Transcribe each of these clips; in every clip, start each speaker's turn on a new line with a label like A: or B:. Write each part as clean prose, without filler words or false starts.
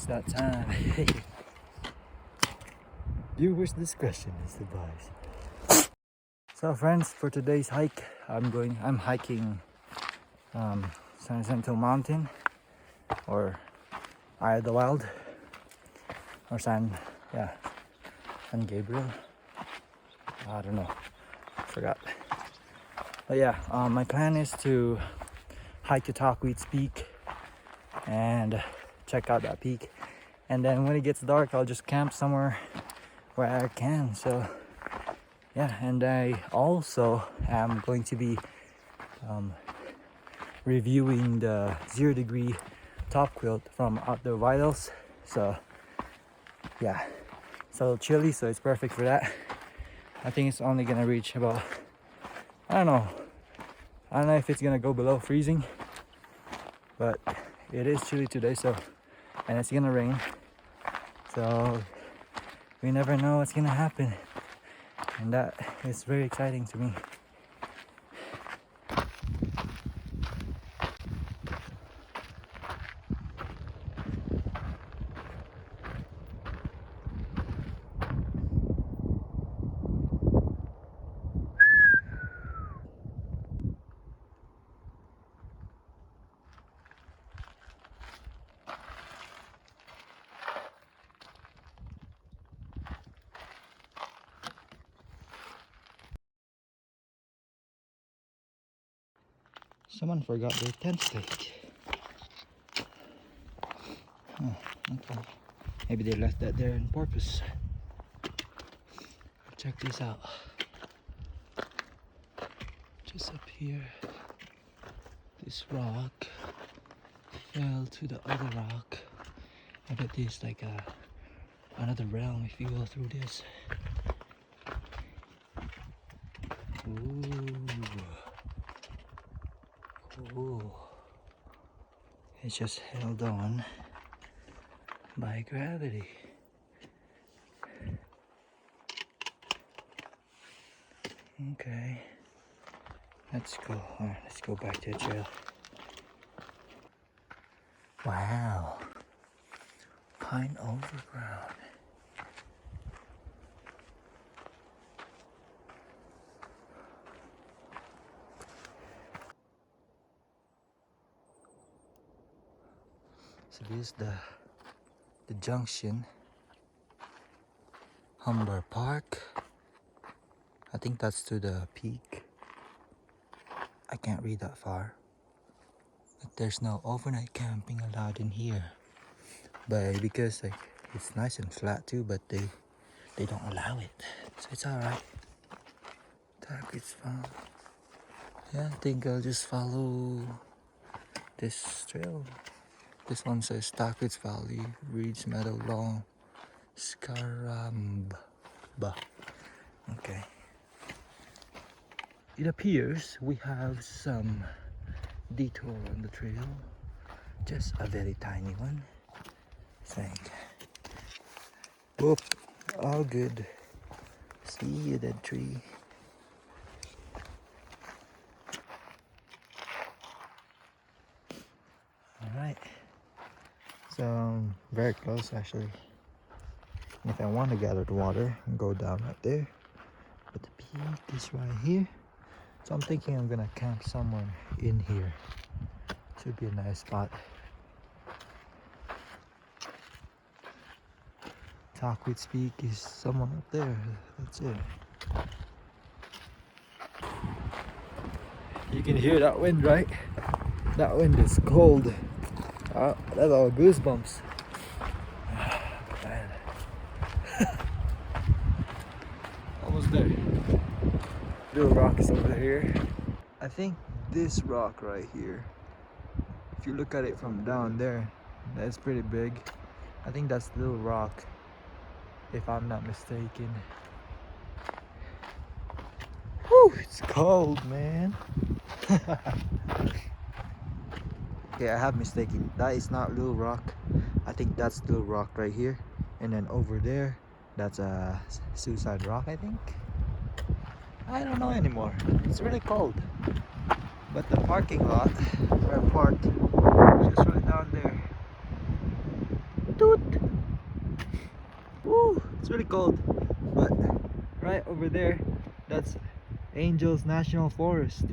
A: that time. Viewers' discretion is advised. So friends, for today's hike, I'm hiking San Jacinto Mountain, or Eye of the Wild, or San Gabriel. I don't know, forgot. But yeah, my plan is to hike to Talkweed's Peak and check out that peak, and then when it gets dark I'll just camp somewhere where I can. So yeah, and I also am going to be reviewing the 0 degree top quilt from Outdoor Vitals. So yeah, it's a little chilly, so it's perfect for that. I think it's only gonna reach about, I don't know if it's gonna go below freezing, but it is chilly today, so, and it's gonna rain, so we never know what's gonna happen, and that is very exciting to me. Someone forgot their tent stake. Oh, okay. Maybe they left that there on purpose. Check this out. Just up here, this rock fell to the other rock. I bet there's like another realm if you go through this. Ooh. Cool. It's just held on by gravity. Okay, let's go. Alright, let's go back to the trail. Wow, pine overground. So this is the junction. Humber Park. I think that's to the peak. I can't read that far. But there's no overnight camping allowed in here. But because like it's nice and flat too, but they don't allow it. So it's alright. It's fun. Yeah, I think I'll just follow this trail. This one says Tackets Valley, Reeds Meadow Long, Scaramba. Okay. It appears we have some detour on the trail. Just a very tiny one. Think. Whoop. All good. See you, dead tree. Alright. So, very close actually. If I want to gather the water and go down right there. But the peak is right here. So I'm thinking I'm gonna camp somewhere in here. Should be a nice spot. Talkweed's Peak is someone up there. That's it. You can hear that wind, right? That wind is cold. That's all goosebumps. Man. Almost there. Little rock is over here. I think this rock right here, if you look at it from down there, that's pretty big. I think that's Little Rock, if I'm not mistaken. Whew, it's cold, man. Yeah, I have mistaken. That is not Little Rock. I think that's Little Rock right here. And then over there, that's a Suicide Rock, I think. I don't know anymore. It's really cold. But the parking lot where I parked is just right down there. Toot! It's really cold. But right over there, that's Angels National Forest.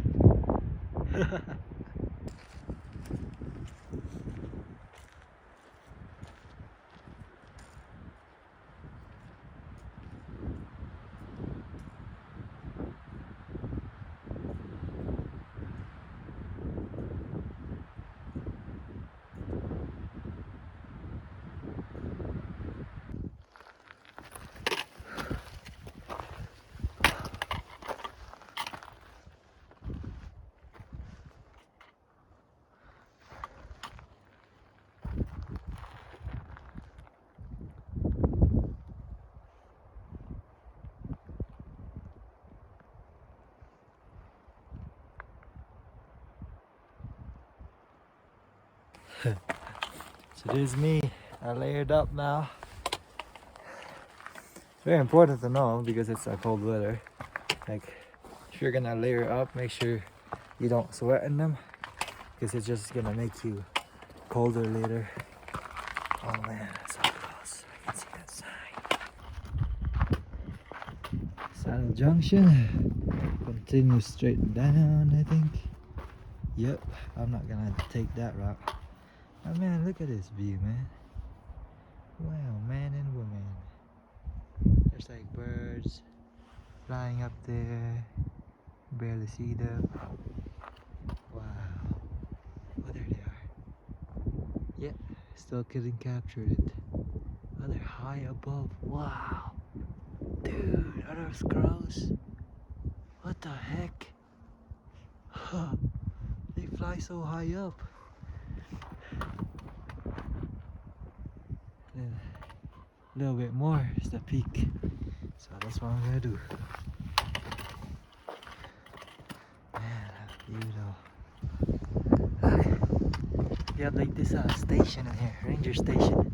A: So there's me. I layered up now. It's very important to know because it's a cold weather. Like, if you're gonna layer up, make sure you don't sweat in them because it's just gonna make you colder later. Oh man, that's so close. I can see that sign. Saddle Junction. Continue straight down, I think. Yep, I'm not gonna take that route. Oh man, look at this view, man. Wow, man and woman. There's like birds flying up there. Barely see them. Wow. Oh, there they are. Yep, still couldn't capture it. Oh, they're high above. Wow. Dude, are those crows? What the heck? They fly so high up. Then a little bit more is the peak. So that's what I'm gonna do. Man, that view though. Look, you have like this station in here, ranger station.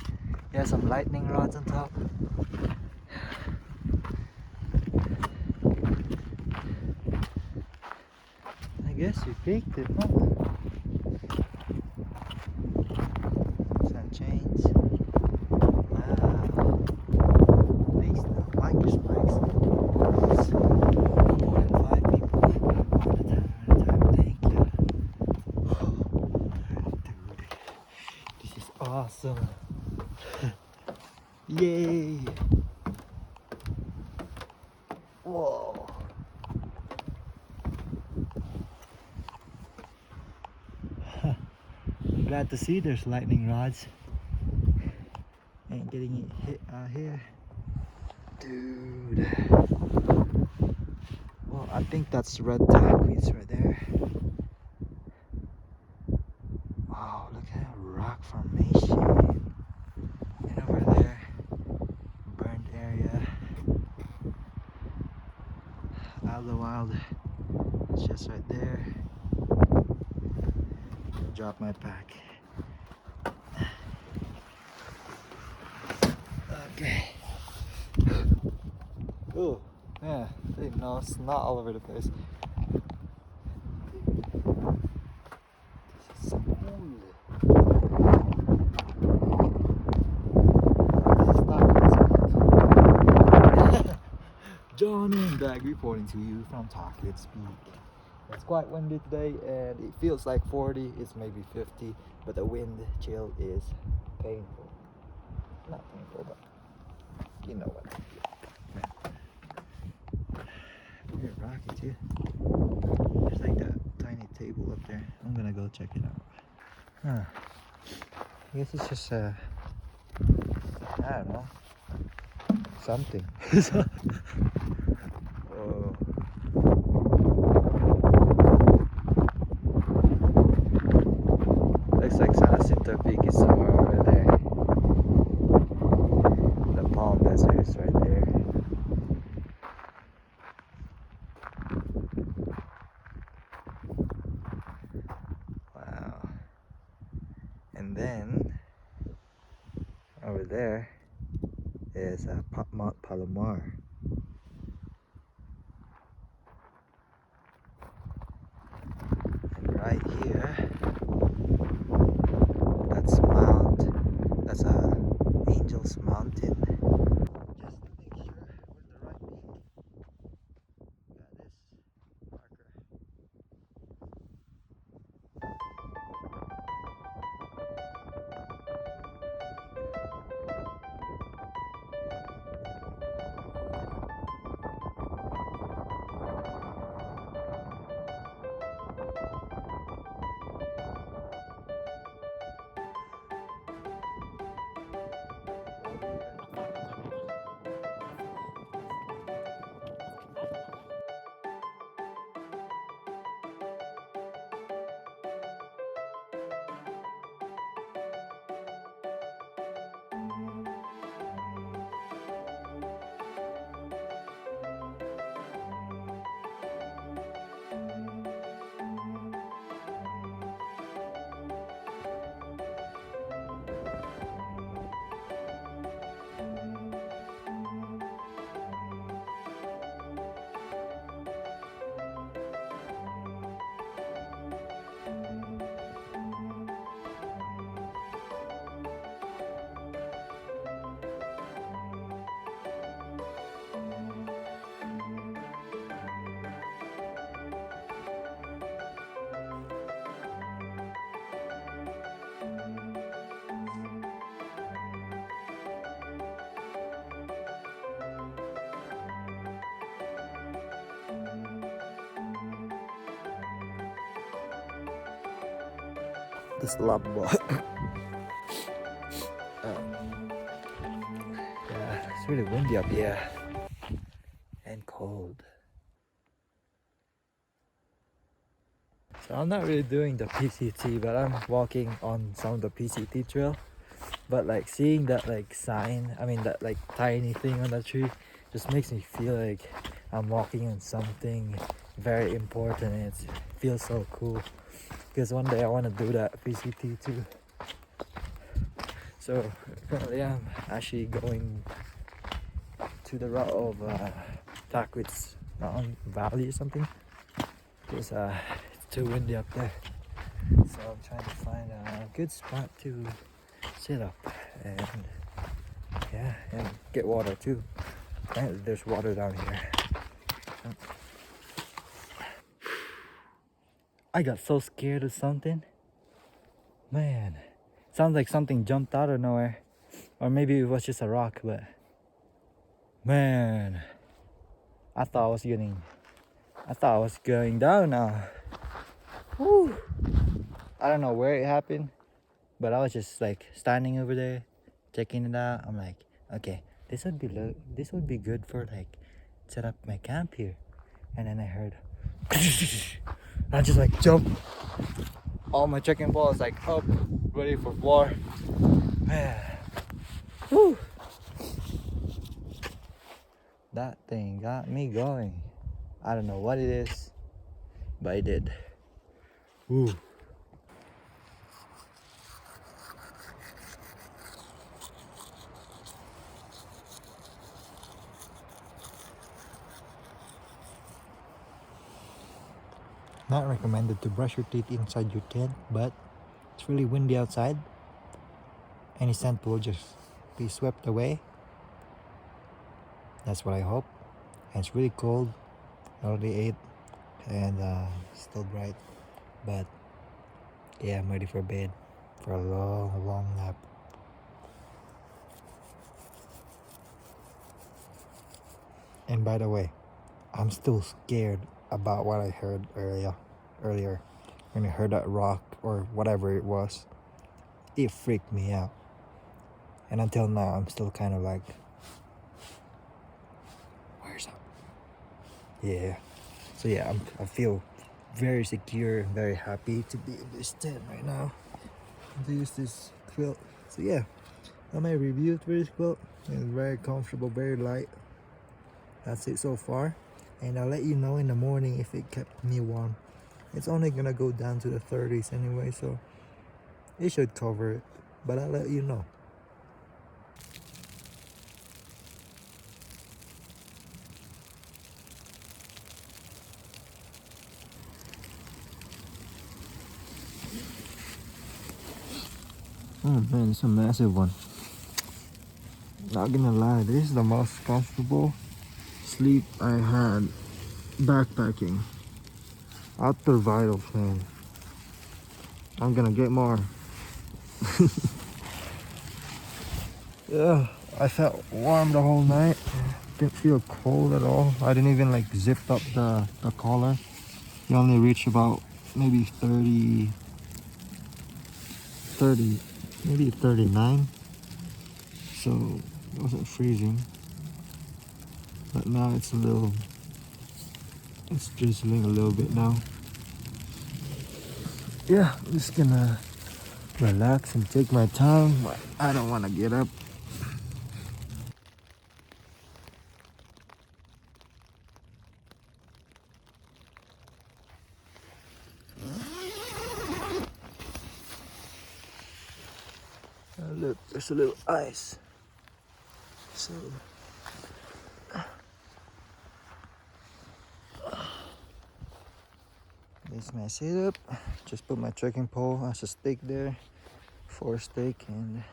A: You have some lightning rods on top. I guess you picked it, huh? Some chains. Wow. These little biker spikes. More than 5 people at a time. Thank you. Dude, this is awesome. Yay! Whoa! I'm glad to see there's lightning rods. Ain't getting it hit out here. Dude. Well, I think that's red tagweeds right there. Wow, look at that rock formation. And over there, burned area. Out of the wild. It's just right there. Drop my pack. Okay. Oh, yeah. No, it's not all over the place. This is so cool. This is not John and Dag reporting to you from Chocolate Peak. It's quite windy today and it feels like 40, it's maybe 50, but the wind chill is painful. Not painful, but you know what. Weird rocky too. There's like that tiny table up there. I'm gonna go check it out. Huh. I guess it's just I don't know. Something. Whoa. Looks like San Jacinto Peak is somewhere over there. The Palm Desert is right there. Wow. And then over there is Mount Palomar. And right here, that's Angel's Mountain. Just This love ball. Yeah, it's really windy up here and cold. So I'm not really doing the PCT, but I'm walking on some of the PCT trail. But like seeing that like sign, I mean that like tiny thing on the tree, just makes me feel like I'm walking on something very important, and it feels so cool. Because one day I want to do that PCT too. So currently I'm actually going to the route of Taquit's Mountain Valley or something, because it's too windy up there. So I'm trying to find a good spot to sit up and yeah, and get water too. And there's water down here. I got so scared of something. Man, sounds like something jumped out of nowhere. Or maybe it was just a rock, but man, I thought I was going down now. Woo. I don't know where it happened, but I was just like standing over there, checking it out. I'm like, okay, this would be good for like set up my camp here. And then I heard, I just like jump. All my trekking balls like up, ready for war. Man, woo. That thing got me going. I don't know what it is, but it did. Woo. Not recommended to brush your teeth inside your tent, but it's really windy outside. Any scent will just be swept away. That's what I hope. And it's really cold. I already ate and still bright. But yeah, I'm ready for bed for a long nap. And by the way, I'm still scared about what I heard earlier when I heard that rock or whatever it was. It freaked me out. And until now, I'm still kind of like, where's up? Yeah. So yeah, I feel very secure and very happy to be in this tent right now. And to use this quilt. So yeah, that's my review for this quilt. It's very comfortable, very light. That's it so far. And I'll let you know in the morning if it kept me warm. It's only gonna go down to the 30s anyway, so it should cover it. But I'll let you know. Oh man, it's a massive one. Not gonna lie, this is the most comfortable sleep I had backpacking. After vitals, man. I'm gonna get more. Yeah, I felt warm the whole night. Didn't feel cold at all. I didn't even like zip up the collar. You only reach about maybe 30, maybe 39. so it wasn't freezing, but now it's drizzling a little bit now. Yeah, I'm just gonna relax and take my time. I don't want to get up. Look, there's a little ice. So this is my setup. Just put my trekking pole as a stake there, for a stake, and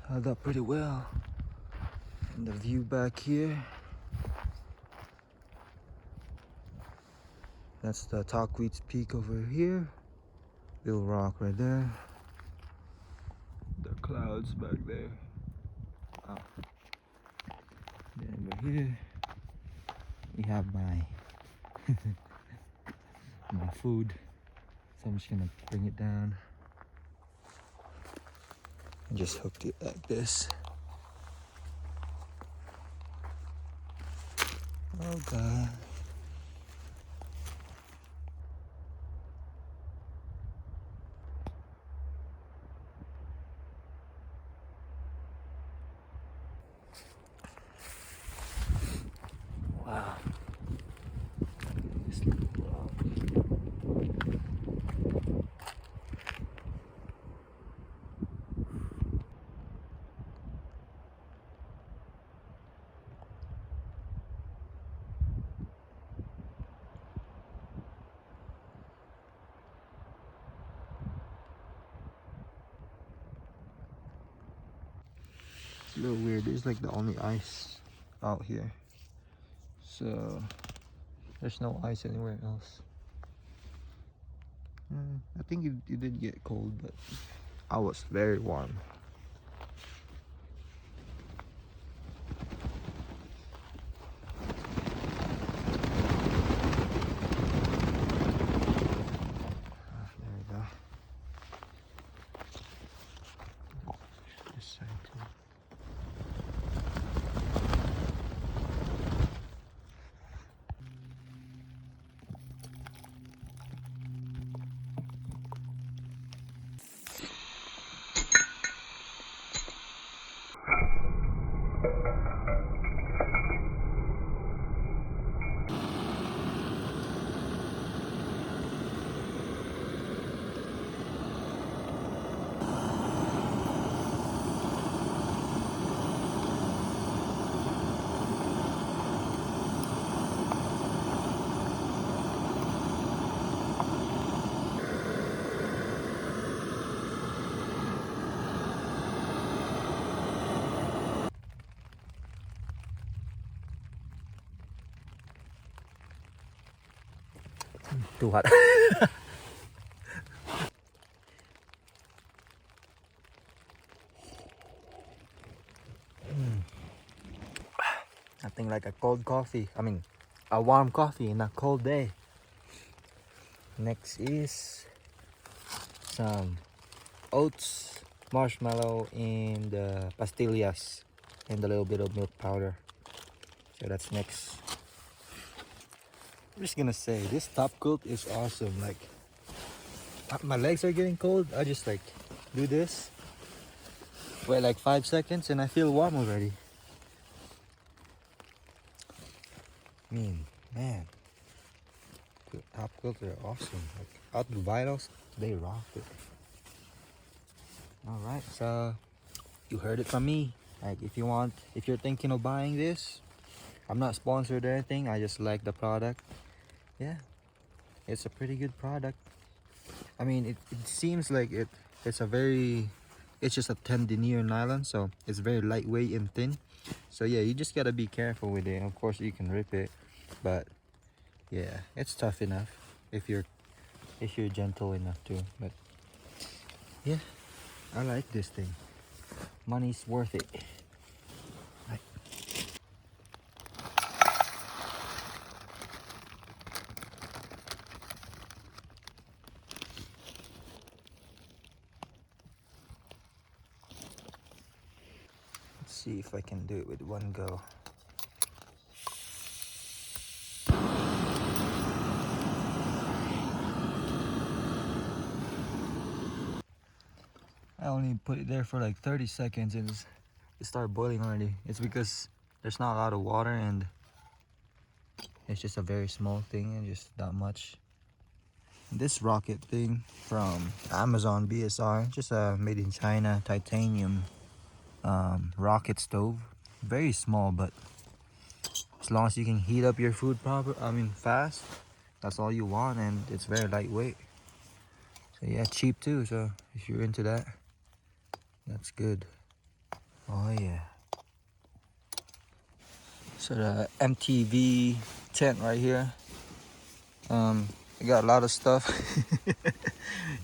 A: held up pretty well. And the view back here, that's the Talkweed's Peak over here. Little rock right there. The clouds back there. Oh. Then over here we have my my food. So I'm just gonna bring it down and just hook it like this. Oh God. Wow. This little rock. It's a little weird. This is like the only ice out here. So there's no ice anywhere else. I think it did get cold, but I was very warm. There we go. This side too. Too hot. Nothing like a cold coffee. I mean, a warm coffee in a cold day. Next is some oats, marshmallow, and pastillas, and a little bit of milk powder. So that's next. I'm just gonna say this top quilt is awesome. Like my legs are getting cold. I just like do this, wait like 5 seconds, and I feel warm already. I mean, man, top quilts are awesome. Like out the vinyls, they rock it. All right, so you heard it from me. Like if you're thinking of buying this, I'm not sponsored or anything. I just like the product. Yeah, it's a pretty good product. I mean, it seems like it's just a 10 denier nylon, so it's very lightweight and thin. So yeah, you just gotta be careful with it. Of course, you can rip it, but yeah, it's tough enough if you're gentle enough to. But yeah, I like this thing. Money's worth it. Right. see if I can do it with one go. I only put it there for like 30 seconds and it started boiling already. It's because there's not a lot of water and it's just a very small thing and just not much. This rocket thing from Amazon BSR, just a made in China titanium rocket stove. Very small, but as long as you can heat up your food fast, that's all you want, and it's very lightweight. So yeah, cheap too. So if you're into that, that's good. Oh yeah. So the MTV tent right here. I got a lot of stuff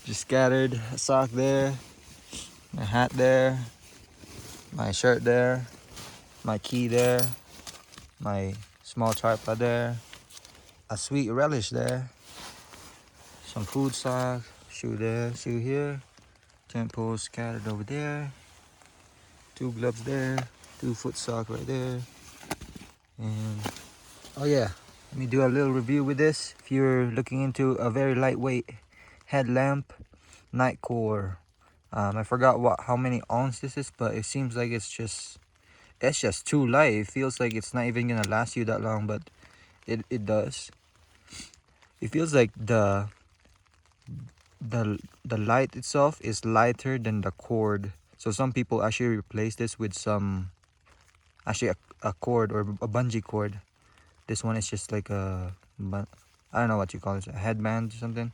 A: just scattered. A sock there, my hat there, my shirt there, my key there, my small tripod there, a sweet relish there, some food stock, shoe there, shoe here, tent poles scattered over there, 2 gloves there, 2 foot sock right there, and oh yeah, let me do a little review with this. If you're looking into a very lightweight headlamp, Nightcore. I forgot how many ounce this is, but it seems like it's just too light. It feels like it's not even gonna last you that long, but it does. It feels like the light itself is lighter than the cord. So some people actually replace this with a cord or a bungee cord. This one is just like I don't know what you call it, a headband or something.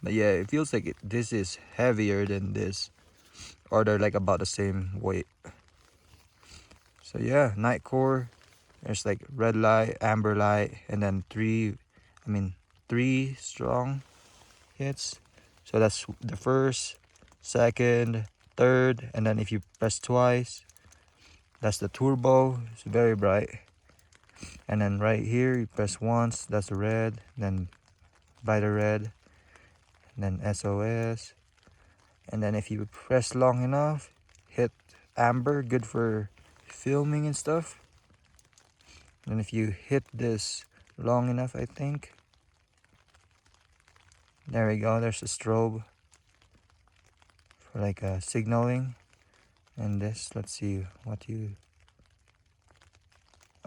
A: But yeah, it feels like this is heavier than this, or they're like about the same weight. So yeah, Nightcore. There's like red light, amber light, and then three strong hits. So that's the first, second, third, and then if you press twice, that's the turbo. It's very bright. And then right here, you press once, that's the red, then brighter red, and then SOS. And then if you press long enough, hit amber, good for filming and stuff. And if you hit this long enough, I think, there we go, there's a strobe for like signaling. And this, let's see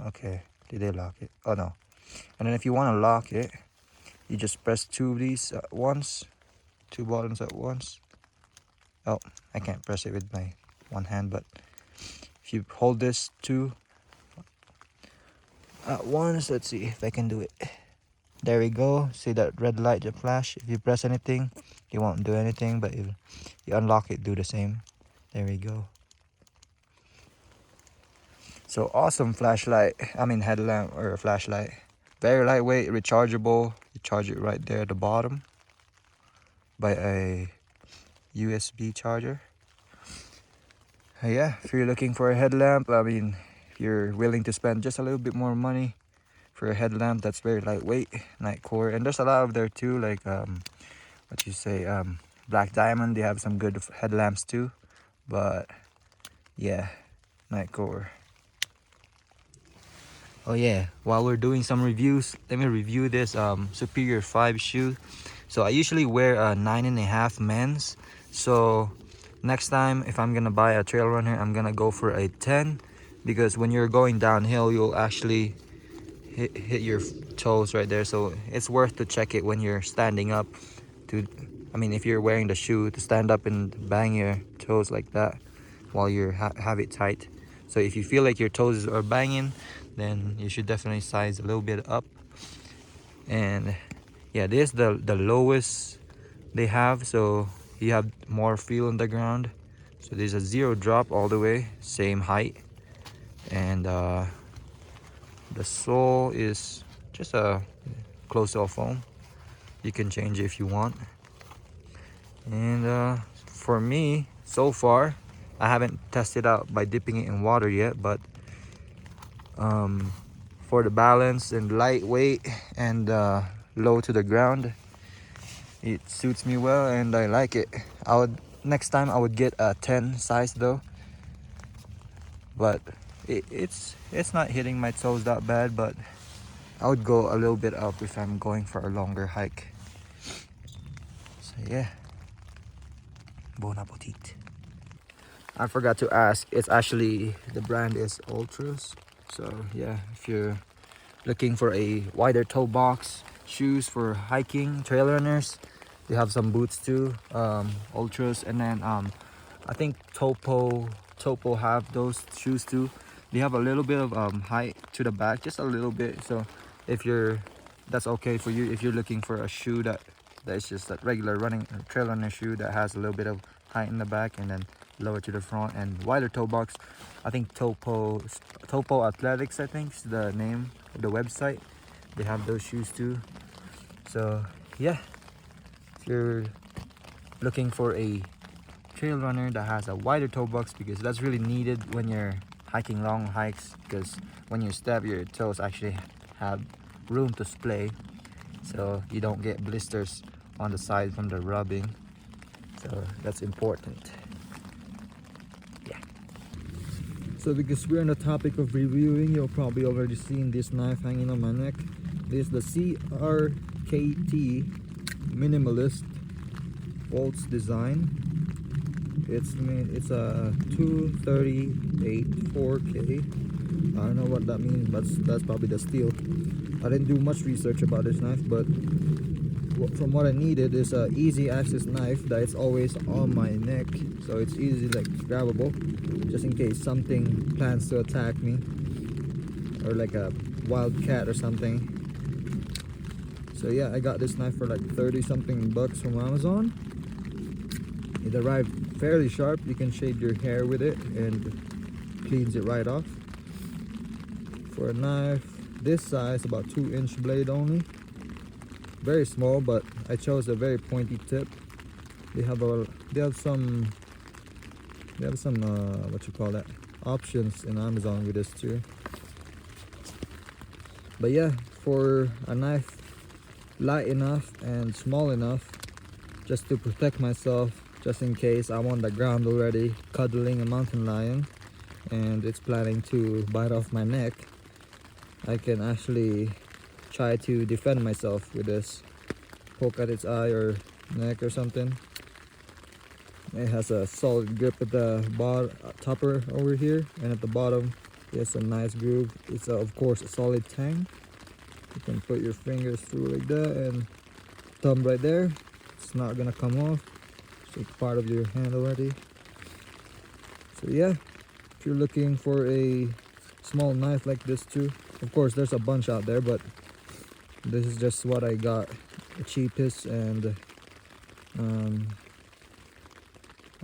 A: okay, did they lock it? Oh no. And then if you want to lock it, you just press 2 of these at once, 2 buttons at once. Oh, I can't press it with my one hand, but if you hold this 2 at once, let's see if I can do it. There we go. See that red light just flash? If you press anything, it won't do anything, but if you unlock it, do the same. There we go. So awesome headlamp or flashlight. Very lightweight, rechargeable. You charge it right there at the bottom by a USB charger. Yeah, if you're looking for a headlamp, if you're willing to spend just a little bit more money for a headlamp that's very lightweight, Nightcore. And there's a lot of there too, like Black Diamond. They have some good headlamps too, but yeah, Nightcore. Oh yeah, while we're doing some reviews, let me review this Superior 5 shoe. So I usually wear a 9.5 men's. So next time if I'm gonna buy a trail runner, I'm gonna go for a 10, because when you're going downhill, you'll actually hit your toes right there. So it's worth to check it when you're standing up if you're wearing the shoe, to stand up and bang your toes like that while you have it tight. So if you feel like your toes are banging, then you should definitely size a little bit up. And yeah, this is the lowest they have, so you have more feel on the ground. So there's a 0 drop all the way, same height. And the sole is just a close-toe foam. You can change it if you want. And for me, so far, I haven't tested out by dipping it in water yet, but for the balance and lightweight and low to the ground, it suits me well and I like it. Next time I would get a 10 size though, but it's not hitting my toes that bad. But I would go a little bit up if I'm going for a longer hike. So yeah, bon appetit. I forgot to ask, it's actually, the brand is Ultras. So yeah, if you're looking for a wider toe box shoes for hiking, trail runners, they have some boots too, Ultras. And then I think Topo have those shoes too. They have a little bit of height to the back, just a little bit. So if you're, that's okay for you if you're looking for a shoe that's just that regular running trail runner shoe that has a little bit of height in the back and then lower to the front and wider toe box. I think Topo Athletics, I think is the name of the website. They have those shoes too. So yeah, if you're looking for a trail runner that has a wider toe box, because that's really needed when you're hiking long hikes, because when you step, your toes actually have room to splay, so you don't get blisters on the side from the rubbing. So that's important. Yeah. So because we're on the topic of reviewing, you'll probably already seen this knife hanging on my neck. This is the CRKT Minimalist Waltz design. It's a 238 4K. I don't know what that means, but that's probably the steel. I didn't do much research about this knife, but from what I needed is a easy access knife that is always on my neck, so it's easy, like grabbable, just in case something plans to attack me, or like a wild cat or something. So yeah, I got this knife for like 30 something bucks from Amazon. It arrived fairly sharp. You can shave your hair with it and cleans it right off. For a knife this size, about 2-inch blade only, very small, but I chose a very pointy tip. They have some what you call that, options in Amazon with this too. But yeah, for a knife light enough and small enough just to protect myself, just in case I'm on the ground already cuddling a mountain lion and it's planning to bite off my neck, I can actually try to defend myself with this. Poke at its eye or neck or something. It has a solid grip at the topper over here, and at the bottom it's a nice groove. It's of course a solid tang. You can put your fingers through like that and thumb right there. It's not gonna come off, so it's part of your hand already. So yeah, if you're looking for a small knife like this too, of course there's a bunch out there, but this is just what I got, the cheapest, and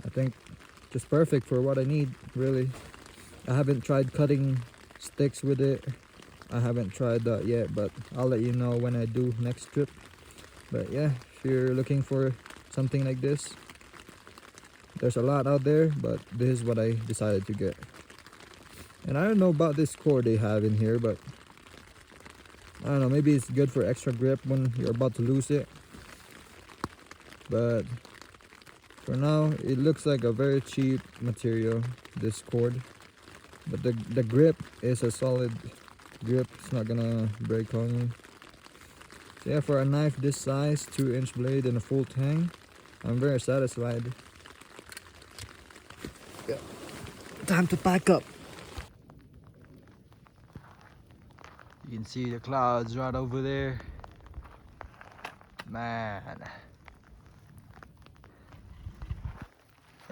A: I think just perfect for what I need, really. I haven't tried cutting sticks with it. I haven't tried that yet, but I'll let you know when I do next trip. But yeah, if you're looking for something like this, there's a lot out there, but this is what I decided to get. And I don't know about this cord they have in here, but I don't know, maybe it's good for extra grip when you're about to lose it. But for now, it looks like a very cheap material, this cord. But the grip is a solid grip. It's not gonna break on you. So yeah, for a knife this size, 2-inch blade and a full tang, I'm very satisfied. Yeah. Time to pack up. You can see the clouds right over there. Man,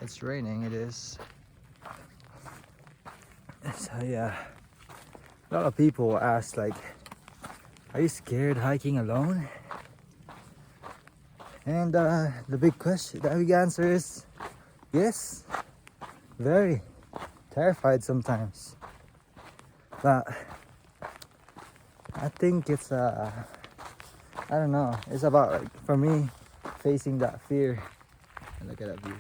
A: it's raining, it is. So yeah, a lot of people ask, like, are you scared hiking alone? And the big question, the big answer is yes, very terrified sometimes. But I think it's I don't know, it's about, like, for me, facing that fear. And look at that view.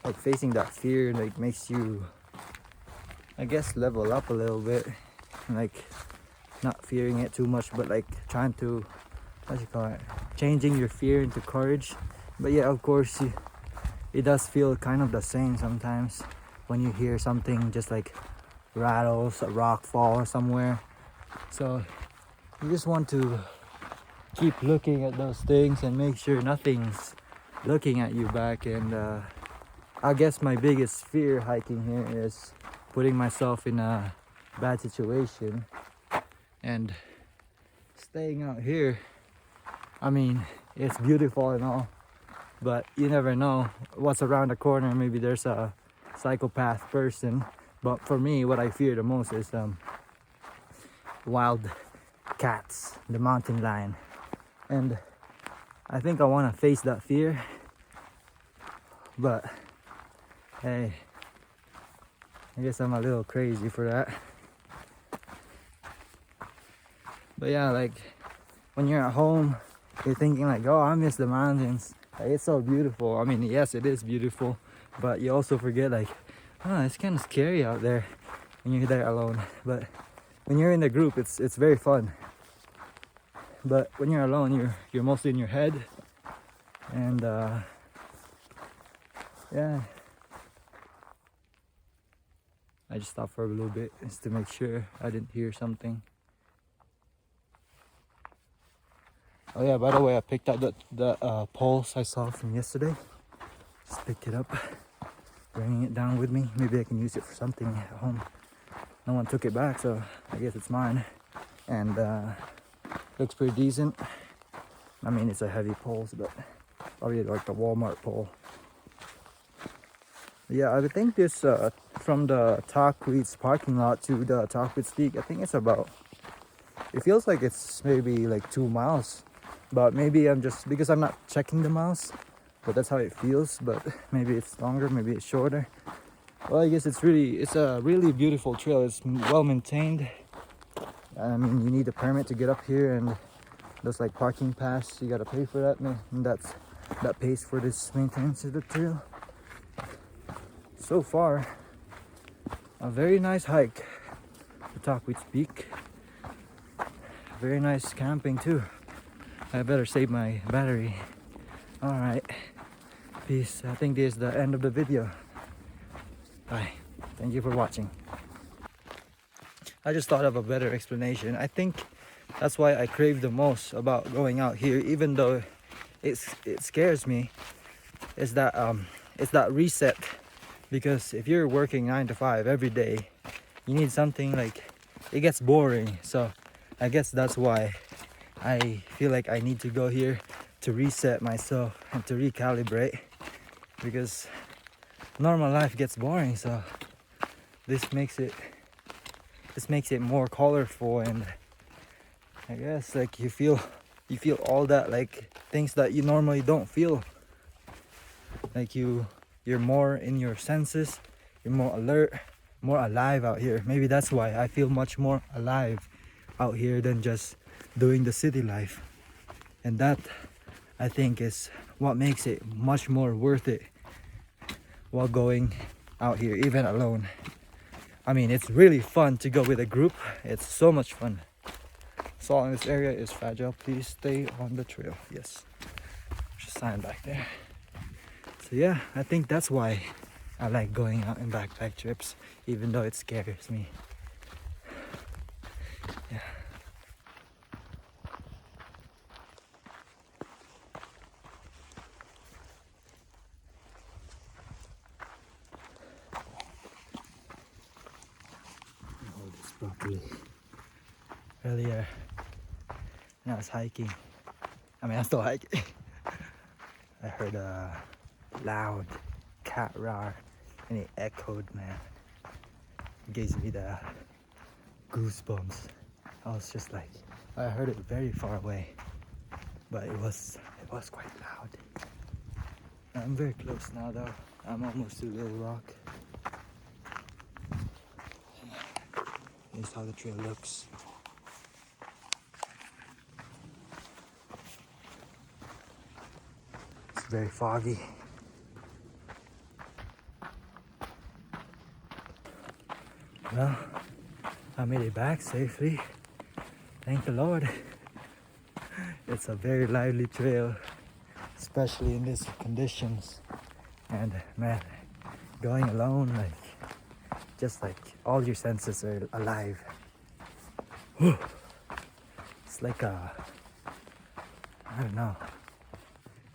A: Like, facing that fear, like, makes you, I guess, level up a little bit. Like, not fearing it too much, but like trying to, what you call it, changing your fear into courage. But yeah, of course, it does feel kind of the same sometimes. when you hear something just like rattles, a rock fall somewhere. So you just want to keep looking at those things and make sure nothing's looking at you back. And I guess my biggest fear hiking here is putting myself in a bad situation. And staying out here, I mean, it's beautiful and all, but you never know what's around the corner. Maybe there's a psychopath person. But for me, what I fear the most is wild cats, the mountain lion. And I think I want to face that fear, but hey, I guess I'm a little crazy for that. But yeah, like when you're at home, you're thinking like, oh, I miss the mountains, like, it's so beautiful. I mean, yes, it is beautiful, but you also forget like, oh, it's kind of scary out there when you're there alone. But when you're in the group, it's very fun. But when you're alone, you're mostly in your head. And yeah, I just stopped for a little bit just to make sure I didn't hear something. Oh yeah, by the way, I picked up the poles I saw from yesterday. Just picked it up, bringing it down with me. Maybe I can use it for something at home. No one took it back, so I guess it's mine. And looks pretty decent. I mean, it's a heavy pole, but probably like the Walmart pole. Yeah, I think this from the Talkweeds parking lot to the Talkweeds Peak, I think it's about, it feels like it's maybe like 2 miles, but maybe I'm just, because I'm not checking the miles, but that's how it feels. But maybe it's longer, maybe it's shorter. Well, I guess it's a really beautiful trail. It's well maintained. I mean, you need a permit to get up here, and there's like parking pass, you gotta pay for that, and that pays for this maintenance of the trail. So far, a very nice hike to Talkweeds Peak. Very nice camping too. I better save my battery. Alright, peace. I think this is the end of the video. Bye. Thank you for watching. I just thought of a better explanation. I think that's why I crave the most about going out here, even though it scares me, is that it's that reset. Because if you're working 9 to 5 every day, you need something, like, it gets boring. So I guess that's why I feel like I need to go here to reset myself and to recalibrate, because normal life gets boring. So this makes it more colorful, and I guess like you feel all that, like things that you normally don't feel. Like you're more in your senses, you're more alert, more alive out here. Maybe that's why I feel much more alive out here than just doing the city life. And that, I think, is what makes it much more worth it while going out here, even alone. I mean, it's really fun to go with a group. It's so much fun. Soil in this area is fragile. Please stay on the trail. Yes, there's a sign back there. So yeah, I think that's why I like going out in backpack trips, even though it scares me. Yeah. Hold this properly. Earlier, when I was hiking, I'm still hiking, I heard a loud cat roar, and it echoed, man. It gives me the goosebumps. I was just like, I heard it very far away, but it was quite loud. I'm very close now though. I'm almost to Little Rock. Here's how the trail looks. It's very foggy. Well, I made it back safely. Thank the Lord. It's a very lively trail, especially in these conditions. And man, going alone, like, just like all your senses are alive. Whew. It's like a, I don't know.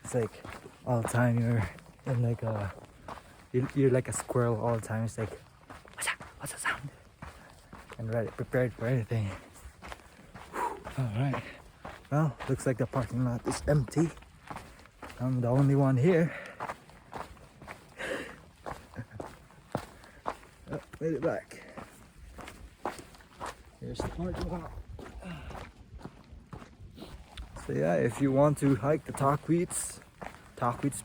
A: It's like all the time you're in like a, you're like a squirrel all the time. It's like, what's that? What's the sound? And ready, prepared for anything. All right. Well, looks like the parking lot is empty. I'm the only one here. Oh, made it back. Here's the parking lot. So yeah, if you want to hike the Talkweeds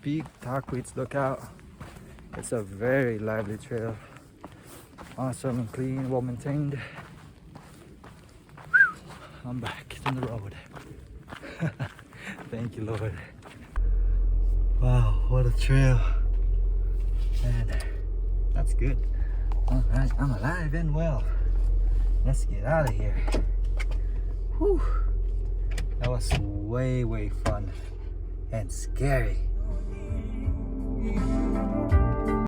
A: Peak, Talkweeds Lookout, it's a very lively trail. Awesome and clean, well maintained. I'm back on the road. Thank you, Lord. Wow, what a trail. And that's good. Alright, I'm alive and well. Let's get out of here. Whew. That was way fun and scary.